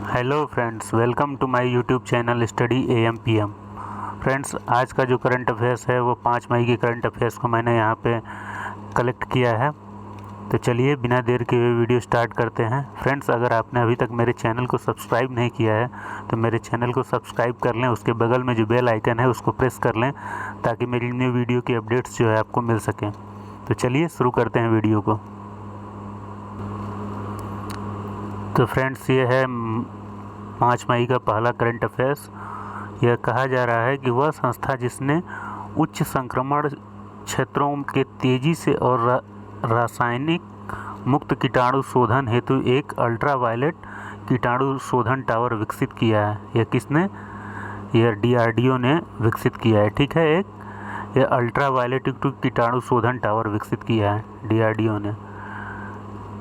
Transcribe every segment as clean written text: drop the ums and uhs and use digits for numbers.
Hello friends, welcome to my YouTube channel study AM PM। Friends, आज का जो current affairs है वो 5 मई के करंट अफेयर्स को मैंने यहाँ पे कलेक्ट किया है। तो चलिए बिना देर के वीडियो स्टार्ट करते हैं। फ्रेंड्स, अगर आपने अभी तक मेरे चैनल को सब्सक्राइब नहीं किया है तो मेरे चैनल को सब्सक्राइब कर लें। उसके बगल में जो बेल आइकन है उसको प्रेस कर लें ताकि मेरी न्यू वीडियो की अपडेट्स जो है आपको मिल सकें। तो चलिए शुरू करते हैं वीडियो को। तो फ्रेंड्स, ये है 5 मई का पहला करंट अफेयर्स। यह कहा जा रहा है कि वह संस्था जिसने उच्च संक्रमण क्षेत्रों के तेज़ी से और रासायनिक मुक्त कीटाणु शोधन हेतु एक अल्ट्रावायलेट कीटाणु शोधन टावर विकसित किया है। यह किसने? यह DRDO ने विकसित किया है। ठीक है, यह अल्ट्रावायलेट कीटाणु शोधन टावर विकसित किया है DRDO ने।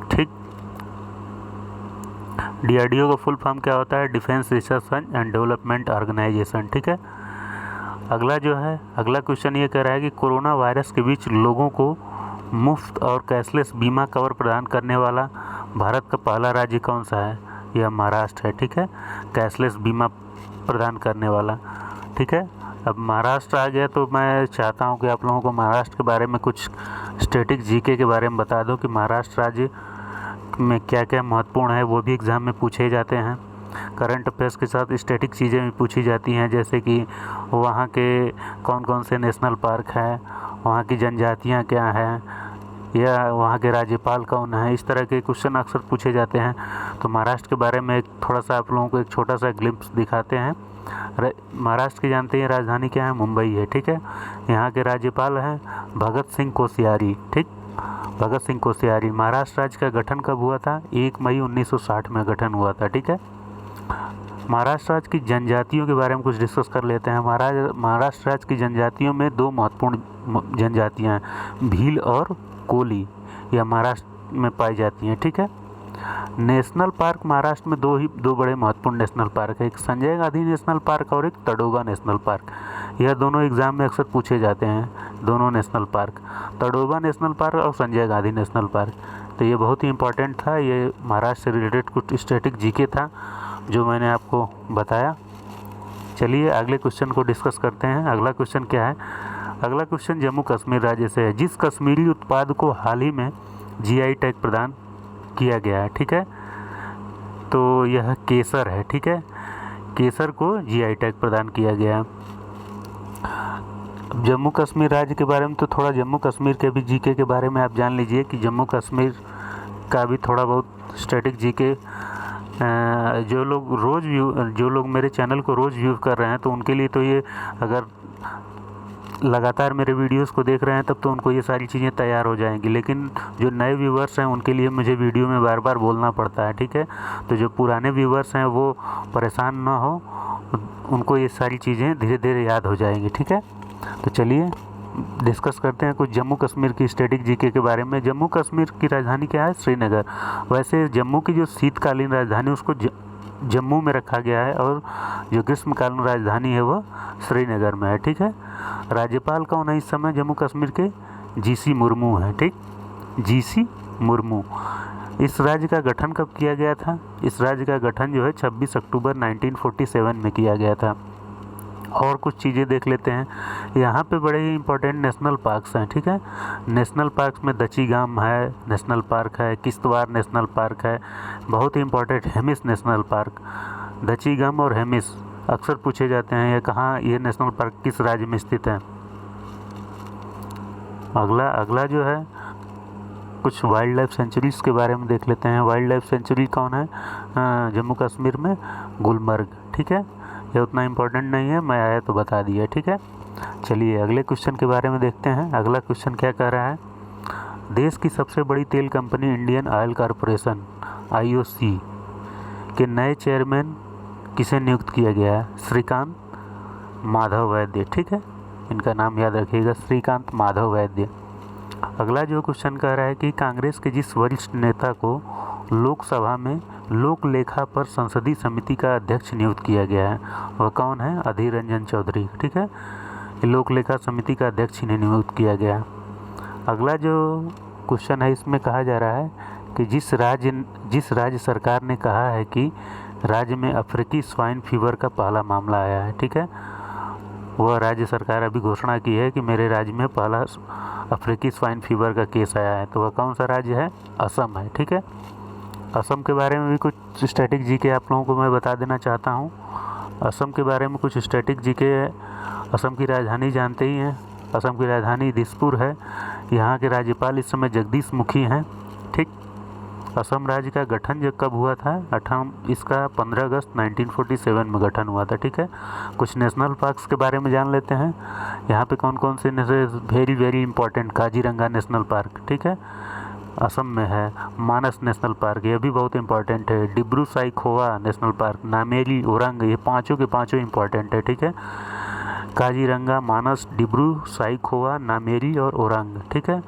ठीक, DRDO का फुल फॉर्म क्या होता है? Defence research and development organisation. ठीक है, अगला क्वेश्चन ये कह रहा है कि कोरोना वायरस के बीच लोगों को मुफ्त और कैशलेस बीमा कवर प्रदान करने वाला भारत का पहला राज्य कौन सा है? यह महाराष्ट्र है। ठीक है, कैशलेस बीमा प्रदान करने वाला। ठीक है, अब महाराष्ट्र आ गया तो मैं चाहता हूं कि आप लोगों को महाराष्ट्र के बारे में कुछ स्टैटिक GK के बारे में बता दो कि महाराष्ट्र राज्य में क्या क्या महत्वपूर्ण है। वो भी एग्ज़ाम में पूछे जाते हैं। करंट अफेयर्स के साथ स्टैटिक चीज़ें भी पूछी जाती हैं, जैसे कि वहाँ के कौन कौन से नेशनल पार्क हैं, वहाँ की जनजातियाँ क्या हैं, या वहाँ के राज्यपाल कौन है। इस तरह के क्वेश्चन अक्सर पूछे जाते हैं। तो महाराष्ट्र के बारे में थोड़ा सा आप लोगों को एक छोटा सा ग्लिम्प्स दिखाते हैं। महाराष्ट्र की जानते हैं राजधानी क्या है? मुंबई है। ठीक है, यहाँ के राज्यपाल हैं भगत सिंह कोश्यारी। ठीक, भगत सिंह कोश्यारी। महाराष्ट्र राज्य का गठन कब हुआ था? 1 मई 1960 में गठन हुआ था। ठीक है, महाराष्ट्र राज्य की जनजातियों के बारे में कुछ डिस्कस कर लेते हैं। महाराष्ट्र राज्य की जनजातियों में 2 महत्वपूर्ण जनजातियां हैं, भील और कोली। यह महाराष्ट्र में पाई जाती हैं। ठीक है, नेशनल पार्क महाराष्ट्र में दो बड़े महत्वपूर्ण नेशनल पार्क है, एक संजय गांधी नेशनल पार्क और एक तडोगा नेशनल पार्क। यह दोनों एग्जाम में अक्सर पूछे जाते हैं, दोनों नेशनल पार्क, तडोगा नेशनल पार्क और संजय गांधी नेशनल पार्क। तो ये बहुत ही इंपॉर्टेंट था। ये महाराष्ट्र से रिलेटेड कुछ स्टैटिक GK था जो मैंने आपको बताया। चलिए अगले क्वेश्चन को डिस्कस करते हैं। अगला क्वेश्चन क्या है? अगला क्वेश्चन जम्मू कश्मीर राज्य से है, जिस कश्मीरी उत्पाद को हाल ही में GI टैग प्रदान किया गया है। ठीक है, तो यह केसर है। ठीक है, केसर को GI टैग प्रदान किया गया है। जम्मू कश्मीर राज्य के बारे में तो थोड़ा जम्मू कश्मीर के भी GK के बारे में आप जान लीजिए कि जम्मू कश्मीर का भी थोड़ा बहुत स्टैटिक GK जो लोग मेरे चैनल को रोज़ व्यू कर रहे हैं तो उनके लिए तो ये, अगर लगातार मेरे वीडियोस को देख रहे हैं तब तो उनको ये सारी चीज़ें तैयार हो जाएंगी, लेकिन जो नए व्यूवर्स हैं उनके लिए मुझे वीडियो में बार बार बोलना पड़ता है। ठीक है, तो जो पुराने व्यूवर्स हैं वो परेशान ना हो, उनको ये सारी चीज़ें धीरे धीरे याद हो जाएंगी। ठीक है, तो चलिए डिस्कस करते हैं कुछ जम्मू कश्मीर की स्टैटिक GK के बारे में। जम्मू कश्मीर की राजधानी क्या है? श्रीनगर। वैसे जम्मू की जो शीतकालीन राजधानी उसको जम्मू में रखा गया है और जो ग्रीष्मकालीन राजधानी है वह श्रीनगर में है। ठीक है, राज्यपाल कौन है इस समय जम्मू कश्मीर के? GC मुर्मू है। ठीक, GC मुर्मू। इस राज्य का गठन कब किया गया था? इस राज्य का गठन जो है 26 अक्टूबर 1947 में किया गया था। और कुछ चीज़ें देख लेते हैं। यहाँ पे बड़े ही इंपॉर्टेंट नेशनल पार्क्स हैं। ठीक है, नेशनल पार्क्स में दचीगाम है नेशनल पार्क है, किश्तवाड़ नेशनल पार्क है, बहुत ही इंपॉर्टेंट हेमिस नेशनल पार्क। दचीगाम और हेमिस अक्सर पूछे जाते हैं, ये कहाँ, ये नेशनल पार्क किस राज्य में स्थित है। अगला जो है कुछ वाइल्ड लाइफ सेंचुरीज़ के बारे में देख लेते हैं। वाइल्ड लाइफ सेंचुरी कौन है जम्मू कश्मीर में? गुलमर्ग। ठीक है, ये उतना इम्पोर्टेंट नहीं है, मैं आया तो बता दिया। ठीक है, चलिए अगले क्वेश्चन के बारे में देखते हैं। अगला क्वेश्चन क्या कह रहा है? देश की सबसे बड़ी तेल company Indian oil corporation IOC के नए चेयरमैन किसे नियुक्त किया गया है? श्रीकांत माधव वैद्य। ठीक है, इनका नाम याद रखिएगा, श्रीकांत माधव वैद्य। अगला जो क्वेश्चन कह रहा है कि कांग्रेस के जिस वरिष्ठ नेता को लोकसभा में लोक लेखा पर संसदीय समिति का अध्यक्ष नियुक्त किया गया है वह कौन है? अधीर रंजन चौधरी। ठीक है, लोक लेखा समिति का अध्यक्ष इन्हें नियुक्त किया गया। अगला जो क्वेश्चन है इसमें कहा जा रहा है कि जिस राज्य सरकार ने कहा है कि राज्य में अफ्रीकी स्वाइन फीवर का पहला मामला आया है, ठीक है। वह राज्य सरकार अभी घोषणा की है कि मेरे राज्य में पहला अफ्रीकी स्वाइन फीवर का केस आया है। तो वह कौन सा राज्य है? असम है, ठीक है। असम के बारे में भी कुछ स्टैटिक जीके आप लोगों को मैं बता देना चाहता हूँ। असम के बारे में कुछ स्टैटिक जीके। असम की राजधानी जानते ही हैं, असम की राजधानी दिसपुर है। यहाँ के राज्यपाल इस समय जगदीश मुखी हैं, ठीक। असम राज्य का गठन जब कब हुआ था? इसका 15 अगस्त 1947 में गठन हुआ था, ठीक है। कुछ नेशनल पार्क्स के बारे में जान लेते हैं। यहाँ पे कौन कौन से very very important, Kaziranga national park, ठीक है, असम में है। मानस नेशनल पार्क, यह भी बहुत इंपॉर्टेंट है। Dibru Saikhowa national park, Nameri, orang, ये पाँचों के पाँचों इंपॉर्टेंट है, ठीक है। काजीरंगा, मानस, डिब्रू साइखोवा, नामेरी और ओरंग, ठीक है।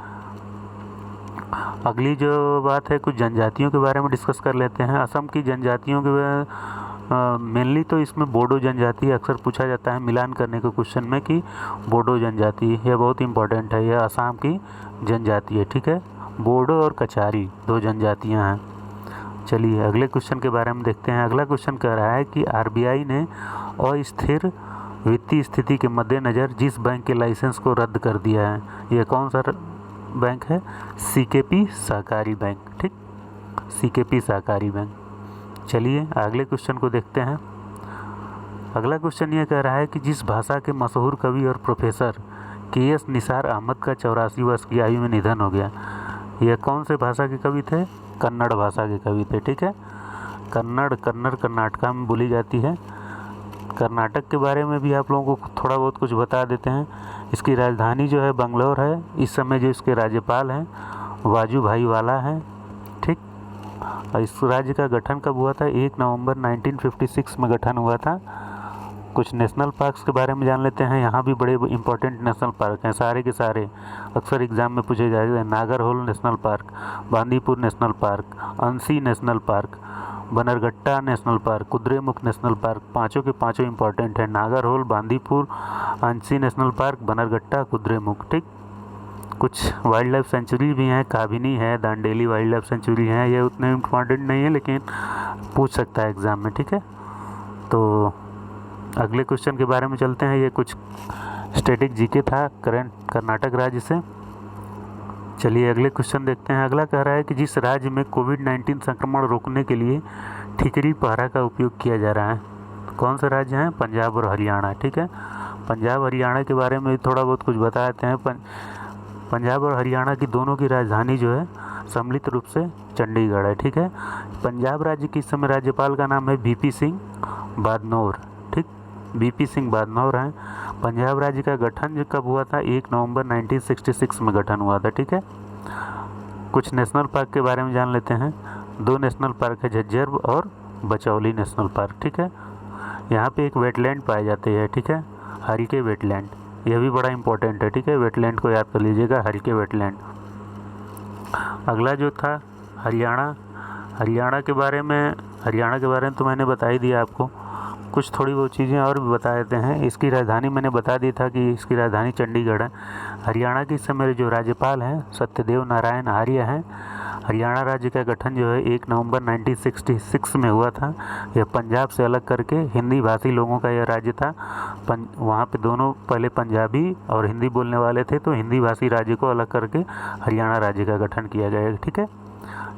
अगली जो बात है, कुछ जनजातियों के बारे में डिस्कस कर लेते हैं। असम की जनजातियों के मेनली तो इसमें बोडो जनजाति अक्सर पूछा जाता है मिलान करने के क्वेश्चन में कि बोडो जनजाति, यह बहुत इंपॉर्टेंट है, यह असम की जनजाति है, ठीक है। बोडो और कचारी 2 जनजातियां हैं। चलिए अगले क्वेश्चन के बारे में देखते हैं। अगला क्वेश्चन कह रहा है कि आरबीआई ने अस्थिर वित्तीय स्थिति के मद्देनज़र जिस बैंक के लाइसेंस को रद्द कर दिया है, यह कौन सा बैंक है? सीकेपी सहकारी बैंक, ठीक, सीकेपी सहकारी बैंक। चलिए अगले क्वेश्चन को देखते हैं। अगला क्वेश्चन ये कह रहा है कि जिस भाषा के मशहूर कवि और प्रोफेसर के.एस. निसार अहमद का 84 वर्ष की आयु में निधन हो गया, यह कौन से भाषा के कवि थे? कन्नड़ भाषा के कवि थे, ठीक है। कन्नड़ कर्नाटका में बोली जाती है। कर्नाटक के बारे में भी आप लोगों को थोड़ा बहुत कुछ बता देते हैं। इसकी राजधानी जो है बंगलौर है। इस समय जो इसके राज्यपाल हैं वाजूभाई वाला हैं, ठीक। और इस राज्य का गठन कब हुआ था? 1 नवंबर 1956 में गठन हुआ था। कुछ नेशनल पार्क्स के बारे में जान लेते हैं। यहाँ भी बड़े इंपॉर्टेंट नेशनल पार्क हैं, सारे के सारे अक्सर एग्जाम में पूछे जाते हैं। Nagarhole national park, Bandipur national park, Anshi national park, Bannerghatta national park, Kudremukh national park, पाँचों के पाँचों इंपॉर्टेंट है। नागरहोल, बांदीपुर, अंसी नेशनल पार्क, बनरघट्टा, कुद्रेमुख, ठीक। कुछ वाइल्ड लाइफ सेंचुरी भी हैं, काबिनी है, दांडेली वाइल्ड लाइफ सेंचुरी है। ये उतने इम्पॉर्टेंट नहीं है लेकिन पूछ सकता है एग्ज़ाम में, ठीक है। तो अगले क्वेश्चन के बारे में चलते हैं। ये कुछ स्टैटिक जीके था करंट कर्नाटक राज्य से। चलिए अगले क्वेश्चन देखते हैं। अगला कह रहा है कि जिस राज्य में कोविड-19 संक्रमण रोकने के लिए ठिकरी पहरा का उपयोग किया जा रहा है, कौन सा राज्य है? पंजाब और हरियाणा, ठीक है। पंजाब हरियाणा के बारे में थोड़ा बहुत कुछ बता देते हैं। पंजाब और हरियाणा की दोनों की राजधानी जो है सम्मिलित रूप से चंडीगढ़ है, ठीक है। पंजाब राज्य के इस समय राज्यपाल का नाम है वीपी सिंह बादनौर, ठीक, वीपी सिंह बादनौर हैं। पंजाब राज्य का गठन कब हुआ था? 1 नवंबर 1966 में गठन हुआ था, ठीक है। कुछ नेशनल पार्क के बारे में जान लेते हैं। 2 नेशनल पार्क है, झज्जर और बचौली नेशनल पार्क, ठीक है। यहाँ पे एक वेटलैंड पाए जाते हैं, ठीक है, हरिके वेटलैंड, यह भी बड़ा इंपॉर्टेंट है, ठीक है। वेटलैंड को याद कर लीजिएगा, हरिके वेटलैंड। अगला जो था हरियाणा के बारे में तो मैंने बता ही दिया आपको। कुछ थोड़ी बहुत चीज़ें और भी बता देते हैं। इसकी राजधानी मैंने बता दी था कि इसकी राजधानी चंडीगढ़ है। हरियाणा के इस समय जो राज्यपाल हैं सत्यदेव नारायण आर्य हैं। हरियाणा राज्य का गठन जो है 1 नवंबर 1966 में हुआ था। यह पंजाब से अलग करके हिंदी भाषी लोगों का यह राज्य था। वहाँ पे दोनों पहले पंजाबी और हिंदी बोलने वाले थे, तो हिंदी भाषी राज्य को अलग करके हरियाणा राज्य का गठन किया गया, ठीक है।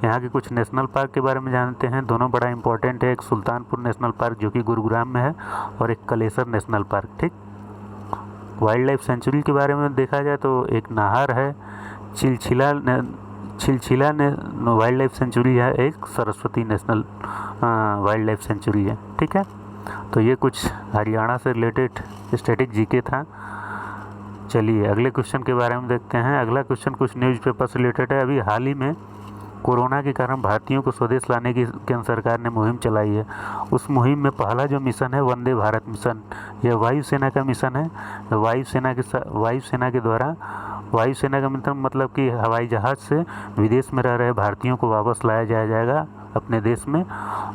यहाँ के कुछ नेशनल पार्क के बारे में जानते हैं। दोनों बड़ा इंपॉर्टेंट है। एक सुल्तानपुर नेशनल पार्क जो कि गुरुग्राम में है और एक कलेसर नेशनल पार्क, ठीक। वाइल्ड लाइफ सेंचुरी के बारे में देखा जाए तो एक नाहर है, छिलछिला वाइल्ड लाइफ सेंचुरी है, एक Saraswati national wild life sanctuary है, ठीक है। तो ये कुछ हरियाणा से रिलेटेड स्टैटिक जीके था। चलिए अगले क्वेश्चन के बारे में देखते हैं। अगला क्वेश्चन कुछ न्यूज़पेपर से रिलेटेड है। अभी हाल ही में कोरोना के कारण भारतीयों को स्वदेश लाने की केंद्र सरकार ने मुहिम चलाई है। उस मुहिम में पहला जो मिशन है वंदे भारत मिशन, यह वायुसेना का मिशन है। वायुसेना का मतलब कि हवाई जहाज़ से विदेश में रह रहे भारतीयों को वापस लाया जाएगा अपने देश में।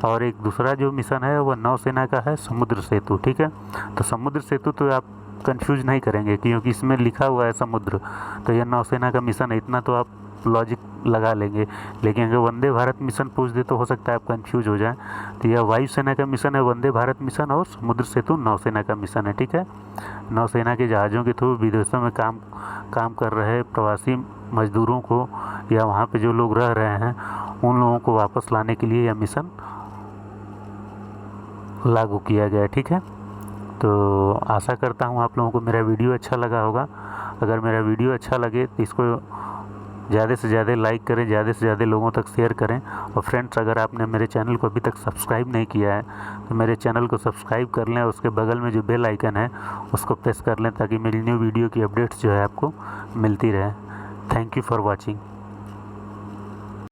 और एक दूसरा जो मिशन है वह नौसेना का है, समुद्र सेतु, ठीक है। तो समुद्र सेतु तो आप कंफ्यूज नहीं करेंगे क्योंकि इसमें लिखा हुआ है समुद्र, तो यह नौसेना का मिशन है, इतना तो आप लॉजिक लगा लेंगे। लेकिन अगर वंदे भारत मिशन पूछ दे तो हो सकता है आप कंफ्यूज हो जाए। तो यह वायुसेना का मिशन है वंदे भारत मिशन, और समुद्र सेतु नौसेना का मिशन है, ठीक है। नौसेना के जहाज़ों के थ्रू विदेशों में काम कर रहे प्रवासी मजदूरों को या वहाँ पे जो लोग रह रहे हैं उन लोगों को वापस लाने के लिए यह मिशन लागू किया गया है, ठीक है। तो आशा करता हूँ आप लोगों को मेरा वीडियो अच्छा लगा होगा। अगर मेरा वीडियो अच्छा लगे तो इसको ज़्यादा से ज़्यादा लाइक करें, ज़्यादा से ज़्यादा लोगों तक शेयर करें। और फ्रेंड्स, अगर आपने मेरे चैनल को अभी तक सब्सक्राइब नहीं किया है तो मेरे चैनल को सब्सक्राइब कर लें और उसके बगल में जो बेल आइकन है उसको प्रेस कर लें ताकि मेरी न्यू वीडियो की अपडेट्स जो है आपको मिलती रहे। Thank you for watching.